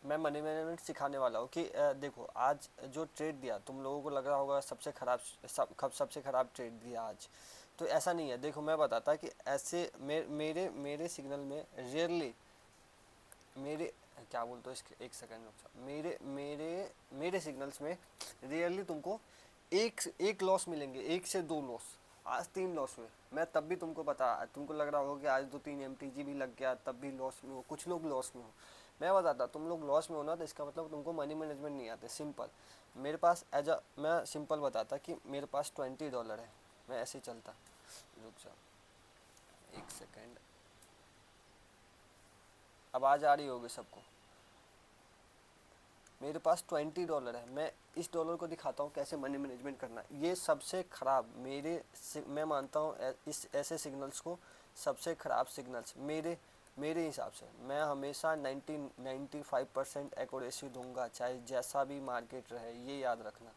मैं money management सिखाने वाला हूँ कि देखो आज जो ट्रेड दिया तुम लोगों को लग रहा होगा सबसे खराब, सबसे खराब ट्रेड दिया आज, तो ऐसा नहीं है। देखो मैं बताता कि ऐसे मेरे मेरे सिग्नल में रियरली, मेरे क्या बोलते हो इसके, एक सेकंड रुक जाओ, मेरे मेरे मेरे सिग्नल्स में रियरली तुमको एक एक लॉस मिलेंगे, एक से दो लॉस। आज 3 लॉस हुए, मैं तब भी तुमको बता, तुमको लग रहा होगा कि आज 2-3 एमटीजी भी लग गया तब भी लॉस में हो, कुछ लोग लॉस में हो। मैं बताता तुम लोग लॉस में हो ना, तो इसका मतलब तुमको मनी मैनेजमेंट नहीं आते। सिंपल, मेरे पास एज अ, मैं सिंपल बताता कि मेरे पास $20 है, मैं ऐसे ही चलता। रुक जाओ एक सेकेंड, आवाज़ आ रही होगी सबको। मेरे पास $20 है, मैं इस डॉलर को दिखाता हूँ कैसे मनी मैनेजमेंट करना है। ये सबसे ख़राब मैं मानता हूँ इस ऐसे सिग्नल्स को सबसे ख़राब सिग्नल्स मेरे मेरे हिसाब से। मैं हमेशा 95% एक्यूरेसी दूंगा, चाहे जैसा भी मार्केट रहे, ये याद रखना।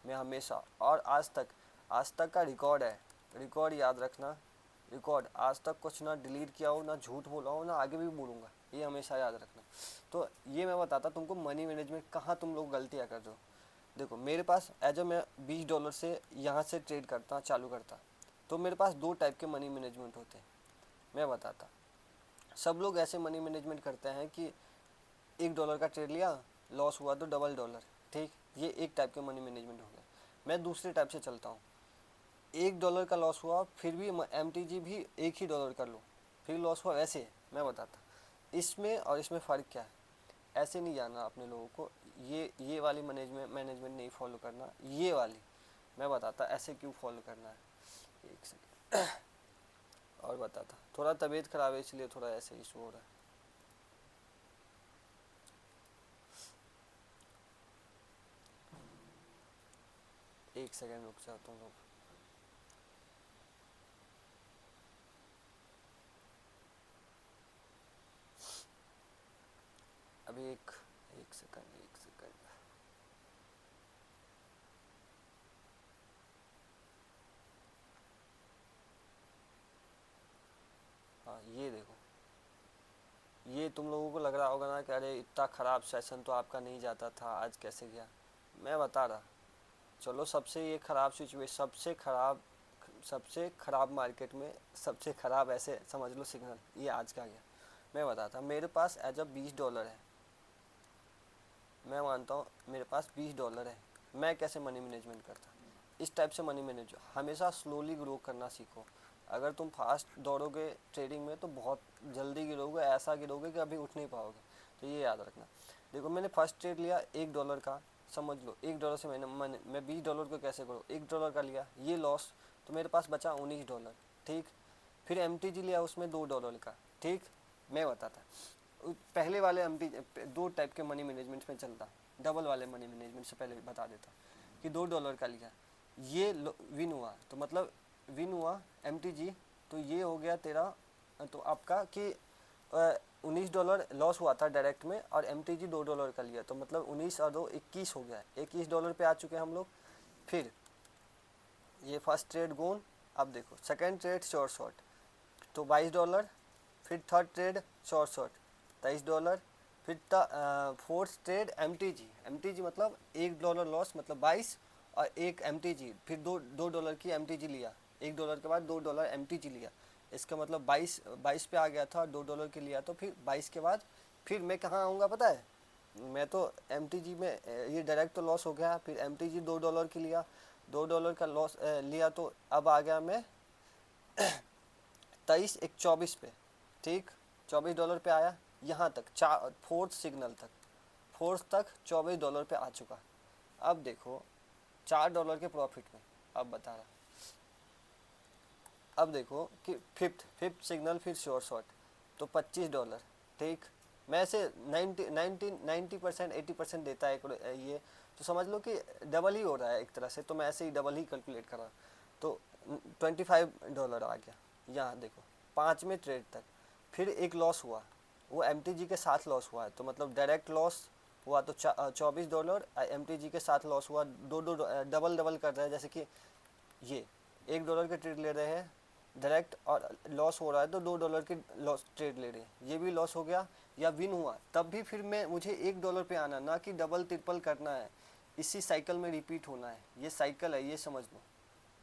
मैं हमेशा, और आज तक का रिकॉर्ड है, रिकॉर्ड याद रखना। रिकॉर्ड आज तक कुछ ना डिलीट किया हो, ना झूठ बोला हो, ना आगे भी बोलूँगा, ये हमेशा याद रखना। तो ये मैं बताता तुमको मनी मैनेजमेंट कहाँ तुम लोग गलतियाँ कर रहे हो। देखो मेरे पास एज मैं $20 से यहाँ से ट्रेड करता, चालू करता, तो मेरे पास दो टाइप के मनी मैनेजमेंट होते हैं। मैं बताता, सब लोग ऐसे मनी मैनेजमेंट करते हैं कि $1 का ट्रेड लिया, लॉस हुआ तो $2, ठीक, ये एक टाइप के मनी मैनेजमेंट हो गया। मैं दूसरे टाइप से चलता हूँ, $1 का लॉस हुआ फिर भी एमटीजी भी एक ही डॉलर कर लो, फिर लॉस हुआ, वैसे मैं बताता इसमें और इसमें फ़र्क क्या है। ऐसे नहीं जाना अपने लोगों को, ये वाली मैनेजमेंट नहीं फॉलो करना, ये वाली मैं बताता ऐसे क्यों फॉलो करना है। एक सेकेंड और बताता, थोड़ा तबीयत ख़राब है इसलिए थोड़ा ऐसे इशू हो रहा है। एक सेकेंड रुक जाओ तुम लोग। अभी एक सेकंड, एक सेकंड। हाँ ये देखो, ये तुम लोगों को लग रहा होगा ना कि अरे इतना ख़राब सेशन तो आपका नहीं जाता था, आज कैसे गया। मैं बता रहा, चलो सबसे ये ख़राब सिचुएशन, सबसे ख़राब मार्केट में सबसे ख़राब ऐसे समझ लो सिग्नल, ये आज का गया। मैं बताता मेरे पास एज अ $20 है, मैं मानता हूँ मेरे पास $20 है। मैं कैसे मनी मैनेजमेंट करता, इस टाइप से मनी मैनेज, हमेशा स्लोली ग्रो करना सीखो। अगर तुम फास्ट दौड़ोगे ट्रेडिंग में तो बहुत जल्दी गिरोगे, ऐसा गिरोगे कि अभी उठ नहीं पाओगे। तो ये याद रखना। देखो मैंने फर्स्ट ट्रेड लिया $1 का, समझ लो $1 से मैं $20 को कैसे करूँ, $1 का लिया, ये लॉस, तो मेरे पास बचा $19, ठीक। फिर एम लिया उसमें $2 का, ठीक। मैं बताता पहले वाले एम दो टाइप के मनी मैनेजमेंट में चलता, डबल वाले मनी मैनेजमेंट से पहले बता देता कि $2 का लिया, ये विन हुआ, तो मतलब विन हुआ एम तो ये हो गया तेरा, तो आपका कि $19 लॉस हुआ था डायरेक्ट में, और एम $2 का लिया, तो मतलब 19 और 2 21 हो गया, $21 पे आ चुके हैं हम लोग। फिर ये फर्स्ट ट्रेड गोन, अब देखो सेकेंड ट्रेड शॉर्ट, तो $22। फिर थर्ड ट्रेड शॉर्ट $23। फिर fourth trade M T G मतलब $1 लॉस, मतलब 22, और एक एम फिर दो डॉलर की एम लिया, $1 के बाद $2 एम लिया, इसका मतलब 22 पे आ गया था, $2 के लिया, तो फिर 22 के बाद फिर मैं कहाँ आऊँगा पता है, मैं तो एम में ये डायरेक्ट तो लॉस हो गया, फिर एम $2 की लिया, $2 का लॉस लिया, तो अब आ गया मैं 23 एक 24 पे, ठीक, $24 पे आया, यहाँ तक फोर्थ सिग्नल तक, फोर्थ तक $24 पे आ चुका। अब देखो $4 के प्रॉफिट में, अब बता रहा, अब देखो कि फिफ्थ सिग्नल फिर शॉर्ट, तो $25, ठीक। मैं से 90% 80% देता है ये, तो समझ लो कि डबल ही हो रहा है एक तरह से, तो मैं ऐसे ही डबल ही कैलकुलेट कर रहा हूँ, तो $25 आ गया। यहाँ देखो पाँचवें ट्रेड तक, फिर एक लॉस हुआ, वो एम के साथ लॉस हुआ है, तो मतलब डायरेक्ट लॉस हुआ तो $24, एम के साथ लॉस हुआ, दो डबल डबल कर रहे हैं, जैसे कि ये $1 के ट्रेड ले रहे हैं, डायरेक्ट और लॉस हो रहा है तो $2 की लॉस ट्रेड ले रहे हैं, ये भी लॉस हो गया या विन हुआ, तब भी फिर मैं मुझे $1 पे आना, ना कि डबल ट्रिपल करना है, इसी साइकिल में रिपीट होना है। ये साइकिल है, ये समझ लो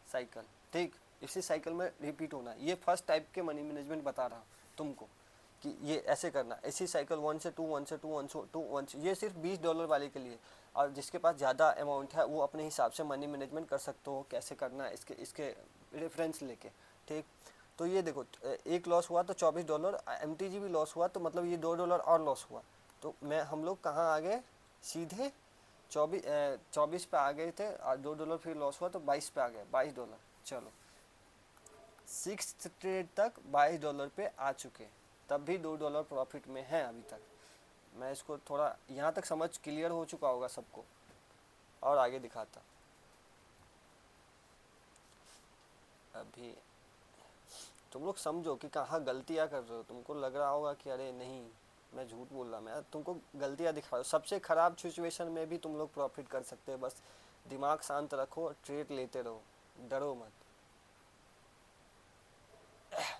साइकिल, ठीक, इसी साइकिल में रिपीट होना है। ये फर्स्ट टाइप के मनी मैनेजमेंट बता रहा हूँ तुमको कि ये ऐसे करना, इसी साइकिल 1 से 2, 1 से 2, 1 से 2, 1 से, ये सिर्फ $20 वाले के लिए। और जिसके पास ज़्यादा अमाउंट है वो अपने हिसाब से मनी मैनेजमेंट कर सकते हो, कैसे करना है इसके इसके रेफरेंस लेके, ठीक। तो ये देखो, एक लॉस हुआ तो $24, MTG भी लॉस हुआ तो मतलब ये $2 और लॉस हुआ। तो मैं हम लोग कहाँ आ गए, सीधे 24 पे आ गए थे और $2 फिर लॉस हुआ तो 22 पे आ गए, $22। चलो, 6th ट्रेड तक $22 पे आ चुके, तब भी $2 प्रॉफिट में है अभी तक। मैं इसको थोड़ा यहाँ तक समझ क्लियर हो चुका होगा सबको, और आगे दिखाता। अभी तुम लोग समझो कि कहाँ गलतियाँ कर रहे हो। तुमको लग रहा होगा कि अरे नहीं मैं झूठ बोल रहा, मैं तुमको गलतियाँ दिखा रहा हूँ। सबसे ख़राब सिचुएशन में भी तुम लोग प्रॉफिट कर सकते हो, बस दिमाग शांत रखो, ट्रेड लेते रहो, डरो मत।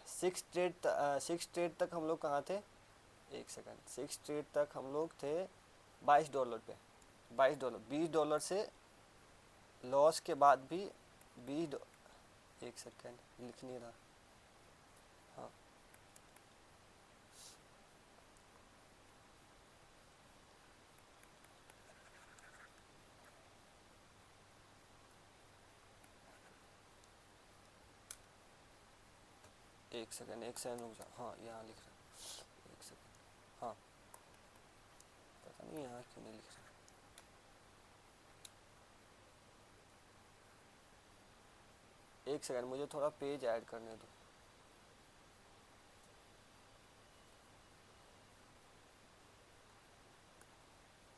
6 ट्रेड तक हम लोग कहाँ थे, एक सेकंड, 6 ट्रेड तक हम लोग थे $22 पे, $22, $20 से लॉस के बाद भी 20, एक सेकंड लिख नहीं रहा, हाँ एक सेकंड रुक जा, हाँ यहाँ लिख रहा, एक सेकंड, हाँ पता नहीं यहाँ क्यों नहीं लिख रहा, एक सेकंड मुझे थोड़ा पेज ऐड करने दो।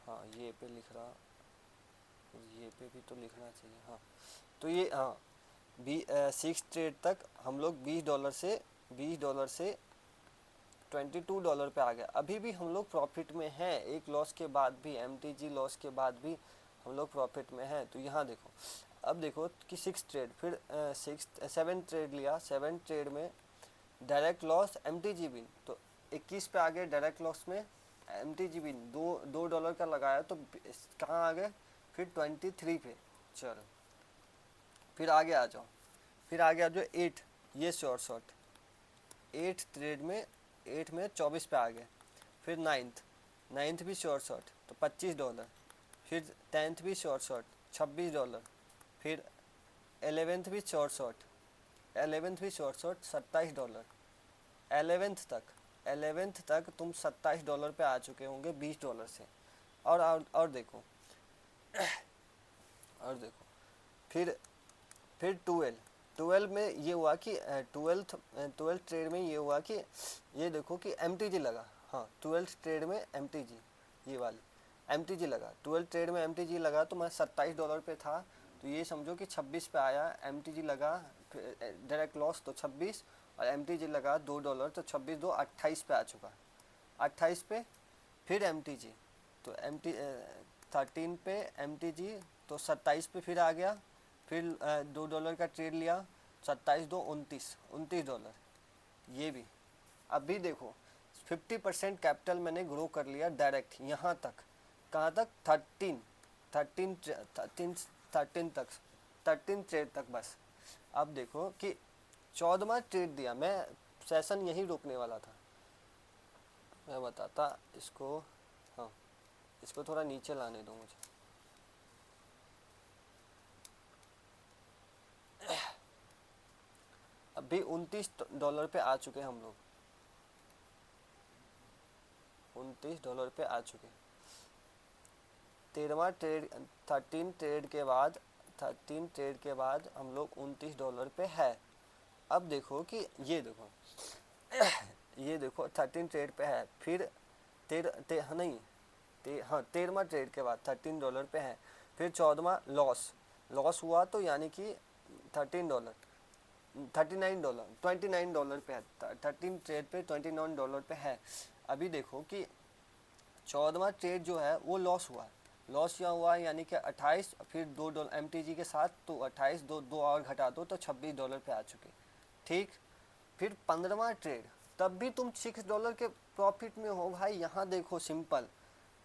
हाँ ये पे लिख रहा, ये पे भी तो लिखना चाहिए, हाँ। तो ये हाँ 6 ट्रेड तक हम लोग $20 से $22 पे आ गया। अभी भी हम लोग प्रॉफिट में हैं, एक लॉस के बाद भी, MTG लॉस के बाद भी हम लोग प्रॉफिट में हैं। तो यहाँ देखो, अब देखो कि 6 ट्रेड, फिर 7 ट्रेड लिया, 7 ट्रेड में डायरेक्ट लॉस, MTG विन, तो 21 पे आ गए डायरेक्ट लॉस में। MTG विन $2 का लगाया तो कहाँ आ गए, फिर 23 पे। चलो फिर आगे आ जाओ, फिर आगे आ जाओ 8, ये शॉर्ट 8 में 24 पे आ गए। फिर नाइन्थ भी शॉर्ट तो $25। फिर 10th भी शॉर्ट $26। फिर 11th भी शॉर्ट $27। 11th तक तुम $27 पे आ चुके होंगे $20 से। और देखो, और देखो, फिर 12 में ये हुआ कि 12th ट्रेड में ये हुआ कि ये देखो कि MTG लगा, हाँ 12th ट्रेड में MTG, ये वाली MTG लगा, 12th ट्रेड में MTG लगा तो मैं $27 पे था, तो ये समझो कि 26 पे आया, MTG लगा, डायरेक्ट लॉस तो 26, और MTG लगा $2 तो 26 2 28 पे आ चुका, 28 पे फिर MTG, तो $13 पे MTG, तो 27 पे फिर आ गया, फिर $2 का ट्रेड लिया, 27 2 $29, ये भी। अभी देखो 50% कैपिटल मैंने ग्रो कर लिया डायरेक्ट यहाँ तक, कहाँ तक, 13 ट्रेड तक बस। अब देखो कि 14वां ट्रेड दिया, मैं सेशन यही रोकने वाला था, मैं बताता इसको, हाँ इसको थोड़ा नीचे लाने दो मुझे। अभी $29 पे आ चुके हम लोग, $29 पे आ चुके। 13वां ट्रेड, 13 ट्रेड के बाद हम लोग $29 पे है। अब देखो कि ये देखो ये देखो 13 ट्रेड पे है, फिर नहीं हाँ 13वां ट्रेड के बाद $13 पे है, फिर 14वां लॉस हुआ, तो यानी कि $13, $29 पे है, 13 ट्रेड पे $29 पे है। अभी देखो कि 14वां ट्रेड जो है वो लॉस यहाँ हुआ, यानी कि 28, फिर $2 MTG के साथ, तो 28 दो और घटा दो तो $26 पे आ चुके, ठीक, फिर 15वां ट्रेड तब भी तुम $6 के प्रॉफिट में हो भाई। यहाँ देखो सिंपल,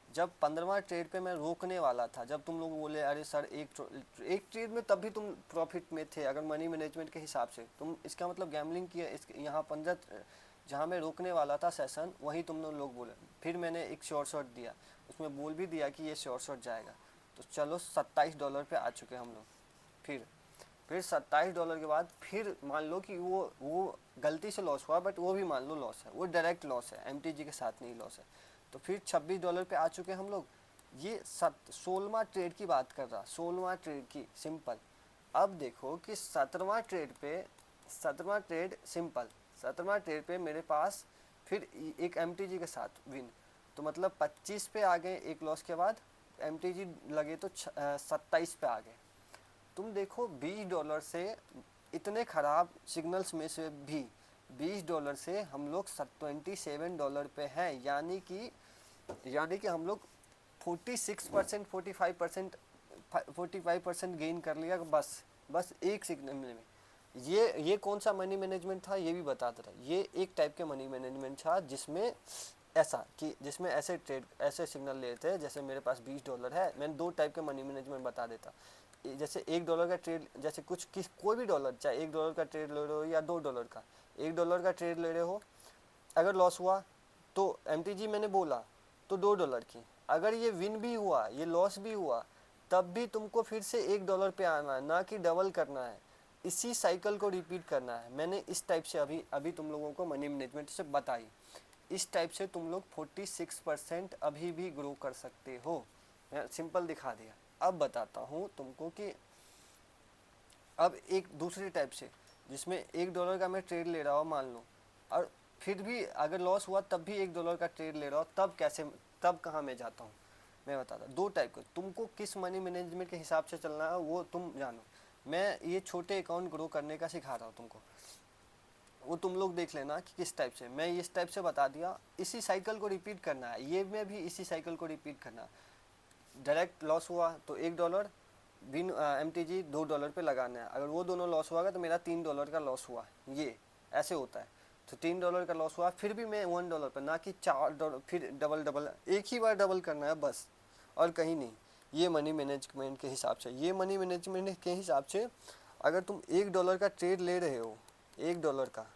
जब 15वां ट्रेड पे मैं रोकने वाला था, जब तुम लोग बोले अरे सर एक ट्रेड में, तब भी तुम प्रॉफिट में थे अगर मनी मैनेजमेंट के हिसाब से। तुम इसका मतलब गैम्बलिंग किया। यहाँ 15 जहाँ मैं रोकने वाला था सेशन, वहीं तुम लोग बोले। फिर मैंने एक शॉर्ट दिया, उसमें बोल भी दिया कि ये शॉर्ट जाएगा। तो चलो $27 पे आ चुके हम लोग। फिर $27 के बाद फिर मान लो कि वो गलती से लॉस हुआ, बट वो भी मान लो लॉस है, वो डायरेक्ट लॉस है, MTG के साथ नहीं लॉस है। तो फिर $26 पे आ चुके हम लोग। ये 16वां ट्रेड की बात कर रहा, 16वां ट्रेड की सिंपल। अब देखो कि 17वां ट्रेड पे, 17वां ट्रेड सिंपल, 17वां ट्रेड पे मेरे पास फिर एक MTG के साथ विन। तो मतलब 25 पे आ गए एक लॉस के बाद, MTG लगे तो 27 पे आ गए। तुम देखो $20 से, इतने ख़राब सिग्नल्स में से भी $20 से हम लोग $27 पे हैं। यानी कि हम लोग 46% 45% गेन कर लिया बस एक सिग्नल में। ये कौन सा मनी मैनेजमेंट था ये भी बताता था। ये एक टाइप के मनी मैनेजमेंट था जिसमें जिसमें ऐसे सिग्नल लेते हैं। जैसे मेरे पास $20 है, मैंने 2 टाइप के मनी मैनेजमेंट बता देता। जैसे $1 का ट्रेड, जैसे कोई भी डॉलर, चाहे $1 का ट्रेड ले रहे हो या $2 का, $1 का ट्रेड ले रहे हो, अगर लॉस हुआ तो MTG मैंने बोला तो $2 की। अगर ये विन भी हुआ, ये लॉस भी हुआ, तब भी तुमको फिर से $1 पे आना है, ना कि डबल करना है। इसी साइकिल को रिपीट करना है। मैंने इस टाइप से अभी तुम लोगों को मनी मैनेजमेंट से बताई। इस टाइप से तुम लोग 46% अभी भी ग्रो कर सकते हो। मैं सिंपल दिखा दिया। अब बताता हूँ तुमको कि अब एक दूसरी टाइप से, जिसमें $1 का मैं ट्रेड ले रहा हूँ मान लो, और फिर भी अगर लॉस हुआ तब भी $1 का ट्रेड ले रहा हूँ, तब कहाँ मैं जाता हूँ मैं बताता हूँ। 2 टाइप का, तुमको किस मनी मैनेजमेंट के हिसाब से चलना है वो तुम जानो। मैं ये छोटे अकाउंट ग्रो करने का सिखा रहा हूँ तुमको, वो तुम लोग देख लेना कि किस टाइप से। मैं इस टाइप से बता दिया, इसी साइकिल को रिपीट करना है। ये में भी इसी साइकिल को रिपीट करना। डायरेक्ट लॉस हुआ तो $1, बिन MTG $2 पे लगाना है। अगर वो दोनों लॉस हुआ तो मेरा $3 का लॉस हुआ। ये ऐसे होता है। तो $3 का लॉस हुआ, फिर भी मैं $1 पे, ना कि $4, फिर डबल एक ही बार डबल करना है बस, और कहीं नहीं। ये मनी मैनेजमेंट के हिसाब से, ये मनी मैनेजमेंट के हिसाब से अगर तुम $1 का ट्रेड ले रहे हो, $1 का,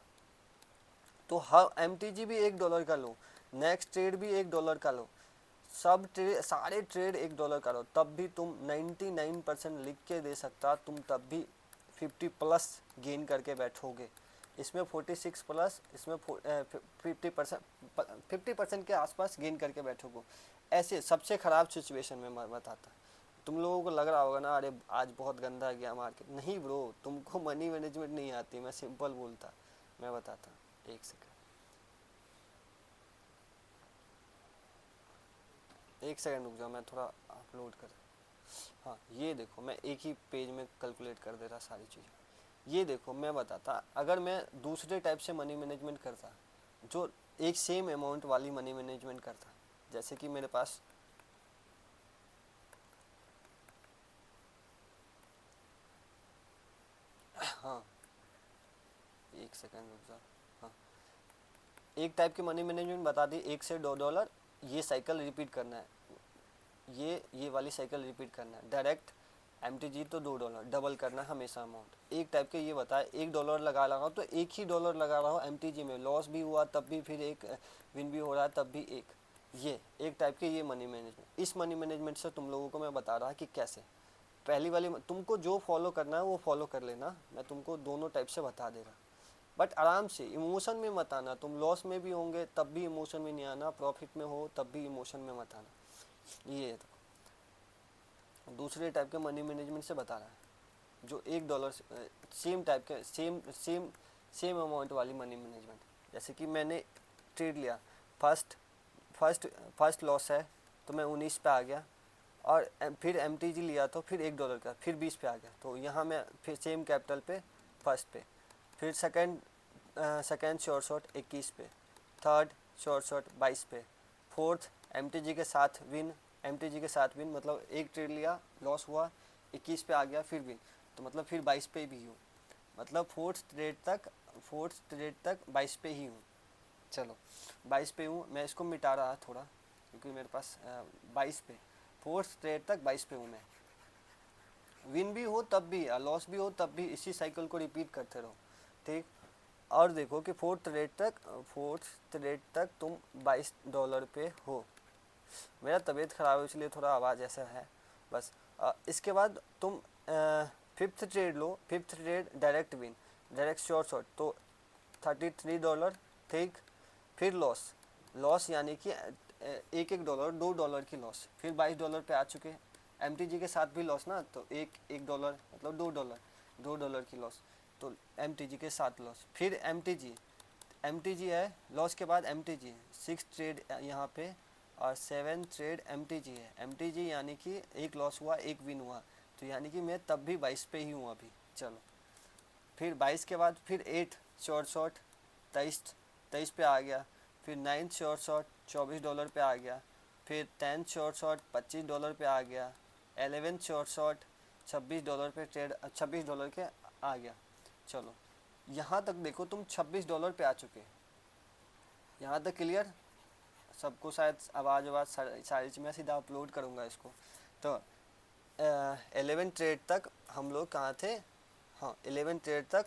तो हर MTG भी $1 का लो, नेक्स्ट ट्रेड भी $1 का लो, सारे ट्रेड $1 का लो, तब भी तुम 99% लिख के दे सकता, तुम तब भी 50+ गेन करके बैठोगे। इसमें 46 प्लस, इसमें 50% के आसपास गेन करके बैठोगे। ऐसे सबसे ख़राब सिचुएशन में मैं बताता। तुम लोगों को लग रहा होगा ना अरे आज बहुत गंदा गया मार्केट। नहीं ब्रो, तुमको मनी मैनेजमेंट नहीं आती, मैं सिंपल बोलता, मैं बताता। एक सेकंड रुक जाओ, मैं थोड़ा अपलोड कर। हाँ ये देखो, मैं एक ही पेज में कैलकुलेट कर दे रहा सारी चीज़ें। ये देखो मैं बताता, अगर मैं दूसरे टाइप से मनी मैनेजमेंट करता, जो एक सेम अमाउंट वाली मनी मैनेजमेंट करता, जैसे कि मेरे पास हाँ एक सेकंड रुक जाओ। हाँ, एक टाइप की मनी मैनेजमेंट बता दी, $1 से $2, ये साइकिल रिपीट करना है। ये वाली साइकिल रिपीट करना है। डायरेक्ट MTG तो $2, डबल करना है हमेशा अमाउंट। एक टाइप के ये बताया, $1 लगा रहा हूँ तो एक ही डॉलर लगा रहा हूँ MTG में, लॉस भी हुआ तब भी, फिर एक विन भी हो रहा है तब भी एक। ये एक टाइप के ये मनी मैनेजमेंट। इस मनी मैनेजमेंट से तुम लोगों को मैं बता रहा कि कैसे। पहली वाली तुमको जो फॉलो करना है वो फॉलो कर लेना, मैं तुमको दोनों टाइप से बता दे रहा। बट आराम से, इमोशन में मत आना। तुम लॉस में भी होंगे तब भी इमोशन में नहीं आना, प्रॉफिट में हो तब भी इमोशन में मत आना। ये तो दूसरे टाइप के मनी मैनेजमेंट से बता रहा है, जो $1 सेम टाइप के सेम अमाउंट वाली मनी मैनेजमेंट। जैसे कि मैंने ट्रेड लिया, फर्स्ट लॉस है तो मैं 19 पे आ गया, और फिर MTG लिया तो फिर $1 का, फिर 20 पे आ गया। तो यहाँ मैं फिर सेम कैपिटल पे फर्स्ट पे, फिर सेकेंड शॉर्ट 21 पे, थर्ड शॉर्ट 22 पे, फोर्थ MTG के साथ विन, मतलब एक ट्रेड लिया, लॉस हुआ, 21 पे आ गया, फिर विन, तो मतलब फिर 22 पे भी हूँ। मतलब फोर्थ ट्रेड तक फोर्थ ट्रेड तक 22 पे ही हूँ। चलो 22 पे हूँ, मैं इसको मिटा रहा थोड़ा क्योंकि मेरे पास 22 पे, फोर्थ ट्रेड तक 22 पे हूँ मैं। विन भी हो तब भी, लॉस भी हो तब भी, इसी साइकिल को रिपीट करते रहो, ठीक। और देखो कि फोर्थ ट्रेड तक तुम $22 पे हो। मेरा तबीयत ख़राब है इसलिए थोड़ा आवाज़ ऐसा है बस। इसके बाद तुम फिफ्थ ट्रेड लो, fifth trade direct win, direct short, तो $33, ठीक। फिर लॉस, लॉस यानी कि $1 $2 की लॉस, फिर $22 पे आ चुके। MTG के साथ भी लॉस ना, तो $1 मतलब $2 की लॉस, तो MTG के साथ लॉस। फिर MTG है लॉस के बाद MTG, सिक्स ट्रेड यहाँ पे, और 7 ट्रेड MTG है। MTG यानी कि एक लॉस हुआ एक विन हुआ, तो यानी कि मैं तब भी 22 पे ही हूँ अभी। चलो फिर 22 के बाद फिर 8 शॉर्ट 23 पे आ गया। फिर 9 शॉर्ट $24 पे आ गया। फिर 10 शॉर्ट $25 पे आ गया। 11 शॉर्ट $26 पे ट्रेड, $26 के आ गया। चलो यहाँ तक देखो तुम $26 पे आ चुके, यहाँ तक क्लियर सबको? शायद आवाज़ सारी चीज़ मैं सीधा अपलोड करूँगा इसको। तो 11 ट्रेड तक हम लोग कहाँ थे? हाँ 11 ट्रेड तक,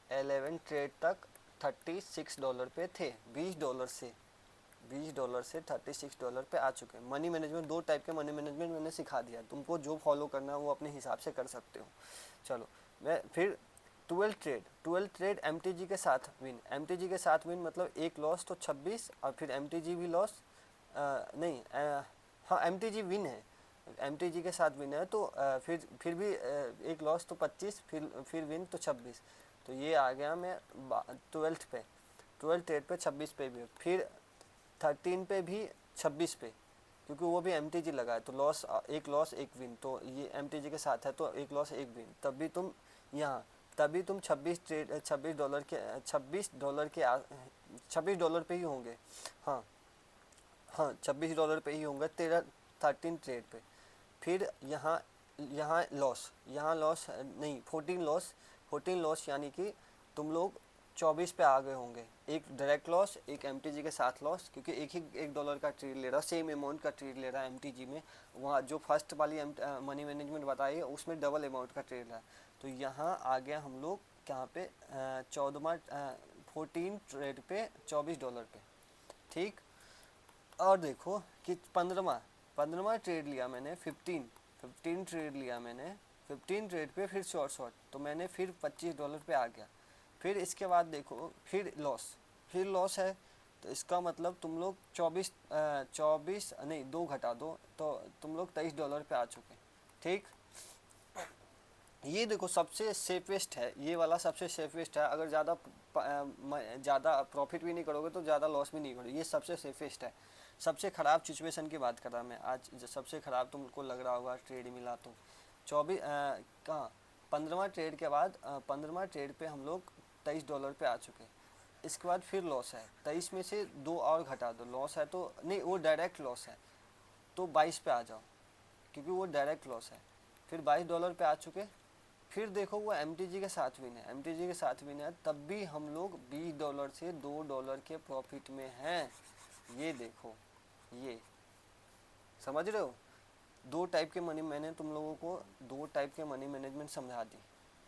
11 ट्रेड तक $36 पे थे। $20 से $36 पे आ चुके हैं। मनी मैनेजमेंट, दो टाइप के मनी मैनेजमेंट मैंने सिखा दिया, तुमको जो फॉलो करना है वो अपने हिसाब से कर सकते हो। चलो मैं फिर 12 ट्रेड MTG के साथ विन, MTG के साथ विन मतलब एक लॉस तो 26, और फिर MTG भी लॉस, नहीं हाँ MTG विन है, MTG के साथ विन है, तो फिर भी एक लॉस तो 25, फिर विन तो 26, तो ये आ गया मैं 12 ट्रेड पे 26 पे भी। फिर 13 पे भी 26 पे, क्योंकि वो भी MTG लगा है, तो लॉस एक विन, तो ये MTG के साथ है तो एक लॉस एक विन, तभी तुम यहाँ, तभी तुम 26 ट्रेड $26 के $26 पे ही होंगे। हाँ हाँ $26 पे ही होंगे 13 ट्रेड पे। फिर यहाँ यहाँ लॉस नहीं, 14 लॉस यानी कि तुम लोग 24 पे आ गए होंगे। एक डायरेक्ट लॉस, एक MTG के साथ लॉस, क्योंकि एक ही $1 का ट्रेड ले रहा, सेम अमाउंट का ट्रेड ले रहा है MTG में। वहाँ जो फर्स्ट वाली मनी मैनेजमेंट बताई है उसमें डबल अमाउंट का ट्रेड रहा, तो यहाँ आ गया हम लोग कहाँ पे 14 ट्रेड पे $24 पे, ठीक। और देखो कि 15वां ट्रेड लिया मैंने, 15 ट्रेड लिया मैंने, 15 ट्रेड पे फिर शॉर्ट, तो मैंने फिर $25 पे आ गया। फिर इसके बाद देखो फिर लॉस है, तो इसका मतलब तुम लोग 24 नहीं 2 घटा दो तो तुम लोग $23 पे आ चुके, ठीक। ये देखो सबसे सेफेस्ट है, ये वाला सबसे सेफेस्ट है। अगर ज़्यादा प्रॉफिट भी नहीं करोगे तो ज़्यादा लॉस भी नहीं करोगे, ये सबसे सेफेस्ट है। सबसे ख़राब सिचुएशन की बात कर रहा मैं आज, सबसे ख़राब तुमको लग रहा होगा ट्रेड मिला तो 15वां ट्रेड के बाद 15वां ट्रेड पे हम लोग $23 पे आ चुके। इसके बाद फिर लॉस है, 23 में से 2 और घटा दो, लॉस है तो नहीं, वो डायरेक्ट लॉस है, तो 22 पे आ जाओ क्योंकि वो डायरेक्ट लॉस है। फिर $22 पे आ चुके। फिर देखो वो MTG के साथ विन है, तब भी हम लोग $20 से $2 के प्रॉफिट में हैं। ये देखो, ये समझ रहे हो? दो टाइप के मनी, मैंने तुम लोगों को 2 टाइप के मनी मैनेजमेंट समझा दी।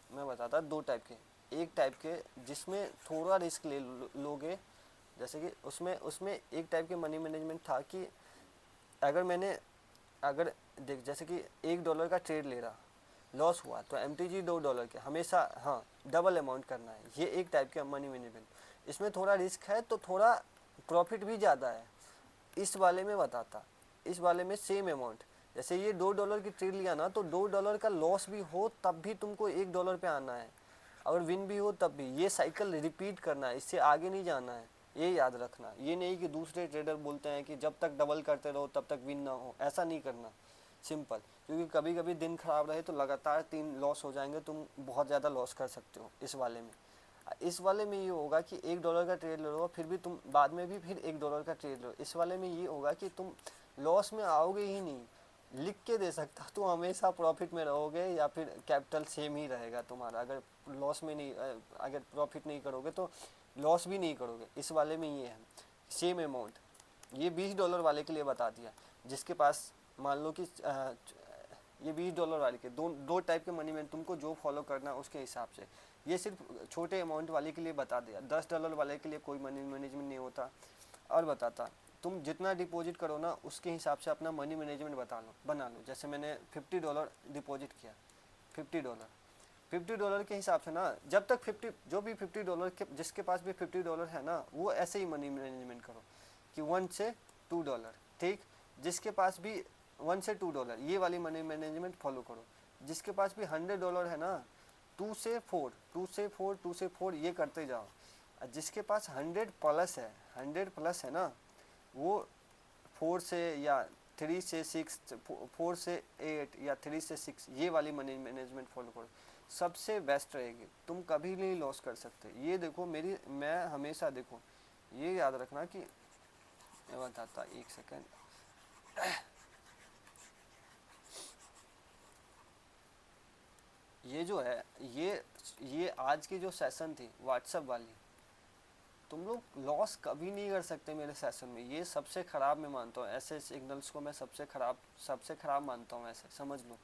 मैं बताता 2 टाइप के, एक टाइप के जिसमें थोड़ा रिस्क ले लोगे, जैसे कि उसमें एक टाइप के मनी मैनेजमेंट था कि अगर देख, जैसे कि $1 का ट्रेड ले रहा, लॉस हुआ तो MTG $2 के हमेशा, हाँ डबल अमाउंट करना है, ये एक टाइप का मनी मैनेजमेंट। इसमें थोड़ा रिस्क है तो थोड़ा प्रॉफिट भी ज़्यादा है। इस वाले में बताता, इस वाले में सेम अमाउंट, जैसे ये $2 की ट्रेड लिया ना, तो $2 का लॉस भी हो तब भी तुमको $1 पे आना है, अगर विन भी हो तब भी। ये साइकिल रिपीट करना है, इससे आगे नहीं जाना है, ये याद रखना। ये नहीं कि दूसरे ट्रेडर बोलते हैं कि जब तक डबल करते रहो तब तक विन ना हो, ऐसा नहीं करना, सिंपल। क्योंकि कभी कभी दिन खराब रहे तो लगातार 3 लॉस हो जाएंगे, तुम बहुत ज़्यादा लॉस कर सकते हो। इस वाले में ये होगा कि $1 का ट्रेड ले लो, फिर भी तुम बाद में भी फिर $1 का ट्रेड लो। इस वाले में ये होगा कि तुम लॉस में आओगे ही नहीं, लिख के दे सकता, तो हमेशा प्रॉफिट में रहोगे या फिर कैपिटल सेम ही रहेगा तुम्हारा। अगर लॉस में नहीं अगर प्रॉफिट नहीं करोगे तो लॉस भी नहीं करोगे। इस वाले में ये है सेम अमाउंट। ये $20 वाले के लिए बता दिया, जिसके पास मान लो कि ये $20 वाले के दो टाइप के मनी मैनेजमेंट तुमको जो फॉलो करना है उसके हिसाब से। ये सिर्फ छोटे अमाउंट वाले के लिए बता दिया। $10 वाले के लिए कोई मनी मैनेजमेंट नहीं होता। और बताता, तुम जितना डिपॉजिट करो ना उसके हिसाब से अपना मनी मैनेजमेंट बना लो। जैसे मैंने $50 डिपॉजिट किया, $50 के हिसाब से ना, जब तक 50 जो भी $50 के जिसके पास भी $50 है ना, वो ऐसे ही मनी मैनेजमेंट करो कि $1 से $2, ठीक। जिसके पास भी $1 से $2 ये वाली मनी मैनेजमेंट फॉलो करो। जिसके पास भी $100 है ना, 2 से 4 2 से 4 2 से 4 ये करते जाओ। जिसके पास 100 प्लस है ना, वो 4 से या 3 से 6 4 से 8 या 3 से 6 ये वाली मनी मैनेजमेंट फॉलो करो, सबसे बेस्ट रहेगी। तुम कभी नहीं लॉस कर सकते। ये देखो मैं हमेशा देखो, ये याद रखना कि मैं बताता, एक सेकेंड। ये जो है ये आज की जो सेशन थी व्हाट्सएप वाली, तुम लोग लॉस कभी नहीं कर सकते मेरे सेशन में। ये सबसे ख़राब मैं मानता हूँ, ऐसे सिग्नल्स को मैं सबसे ख़राब मानता हूँ। ऐसे समझ लो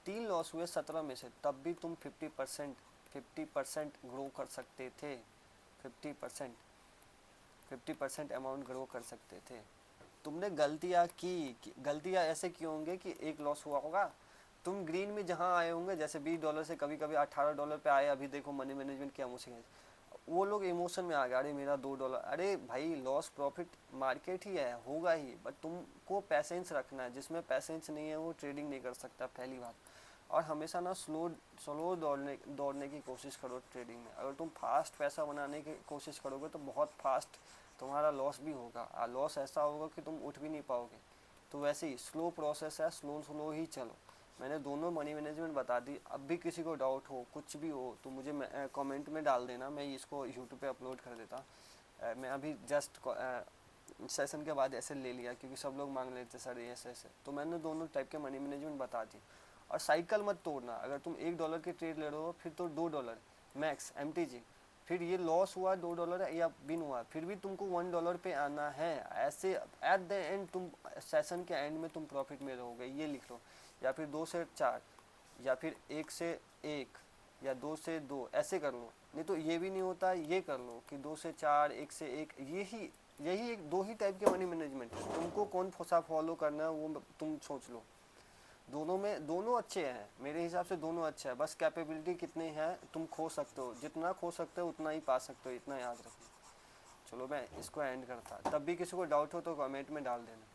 3 लॉस हुए 17 में से, तब भी तुम 50% ग्रो कर सकते थे। 50% अमाउंट ग्रो कर सकते थे। तुमने गलतियाँ ऐसे की होंगे कि एक लॉस हुआ होगा, तुम ग्रीन में जहाँ आए होंगे, जैसे $20 से कभी कभी $18 पे आए। अभी देखो मनी मैनेजमेंट क्या मुश्किल है, वो लोग इमोशन में आ गए, अरे मेरा $2। अरे भाई लॉस प्रॉफिट मार्केट ही है, होगा ही, बट तुमको पैसेंस रखना है। जिसमें पैसेंस नहीं है वो ट्रेडिंग नहीं कर सकता, पहली बात। और हमेशा ना स्लो दौड़ने की कोशिश करो ट्रेडिंग में। अगर तुम फास्ट पैसा बनाने की कोशिश करोगे तो बहुत फास्ट तुम्हारा लॉस भी होगा, और लॉस ऐसा होगा कि तुम उठ भी नहीं पाओगे। तो वैसे ही स्लो प्रोसेस है, स्लो ही चलो। मैंने दोनों मनी मैनेजमेंट बता दी। अब भी किसी को डाउट हो, कुछ भी हो, तो मुझे कमेंट में डाल देना, मैं इसको यूट्यूब पे अपलोड कर देता। मैं अभी जस्ट सेशन के बाद ऐसे ले लिया क्योंकि सब लोग मांग लेते सर ऐसे, तो मैंने दोनों टाइप के मनी मैनेजमेंट बता दी। और साइकिल मत तोड़ना। अगर तुम $1 के ट्रेड ले रहे हो, फिर तो $2 मैक्स MTG, फिर ये लॉस हुआ $2 या बिन हुआ, फिर भी तुमको $1 पे आना है। ऐसे एट द एंड तुम सेशन के एंड में तुम प्रॉफिट में रहोगे, ये लिख लो। या फिर 2 से 4, या फिर 1 से 1, या 2 से 2, ऐसे कर लो। नहीं तो ये भी नहीं होता, ये कर लो कि 2 से 4, 1 से 1। यही एक 2 ही टाइप के मनी मैनेजमेंट है। तुमको कौन सा फॉलो करना है वो तुम सोच लो। दोनों अच्छे हैं मेरे हिसाब से, दोनों अच्छे हैं। बस कैपेबिलिटी कितनी है, तुम खो सकते हो, जितना खो सकते हो उतना ही पा सकते हो, इतना याद रखो। चलो मैं इसको एंड करता। तब भी किसी को डाउट हो तो कमेंट में डाल देना।